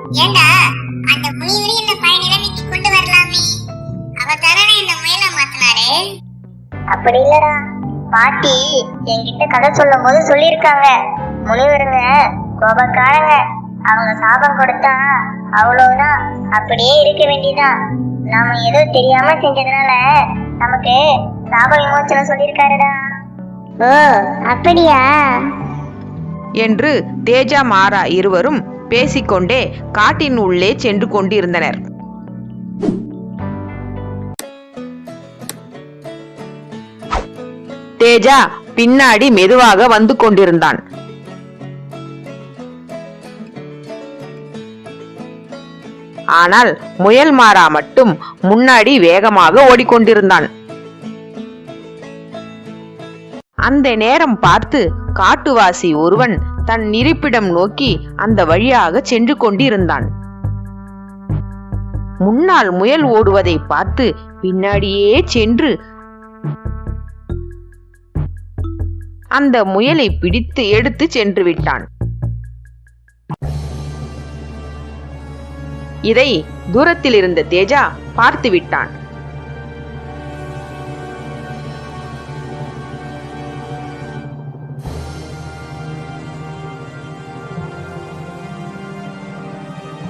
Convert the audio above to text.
ஏண்டா அந்த முனிவரி இந்த பழைய நிலைமைக்கு கொண்டு வரலாமே, அவர் தானே இந்த முயலை மாத்தினாரு. அப்படி இல்லடா, பாட்டி என்கிட்ட கதை சொல்லும் போது சொல்லியிருக்காங்க, முனிவருங்க கோபக்காரங்க, அவங்க சாபம் கொடுத்தா அவ்வளவுதான், அப்படியே இருக்க வேண்டியதான். நாம ஏதோ தெரியாம செஞ்சதுனால நமக்கு சாப விமோச்சனம் சொல்லியிருக்காருடா. ஓ அப்படியா என்று தேஜா மாறா இருவரும் பேசிக்கொண்டே காட்டின் உள்ளே சென்று கொண்டிருந்தனர். தேஜா பின்னாடி மெதுவாக வந்து கொண்டிருந்தான். ஆனால் முயல் மாறா மட்டும் முன்னாடி வேகமாக ஓடிக்கொண்டிருந்தான். அந்த நேரம் பார்த்து காட்டுவாசி ஒருவன் தன் இருப்பிடம் நோக்கி அந்த வழியாக சென்று கொண்டிருந்தான். முன்னால் முயல் ஓடுவதை பார்த்து பின்னாடியே சென்று அந்த முயலை பிடித்து எடுத்து சென்று விட்டான். இதை தூரத்தில் இருந்த தேஜா பார்த்து விட்டான்.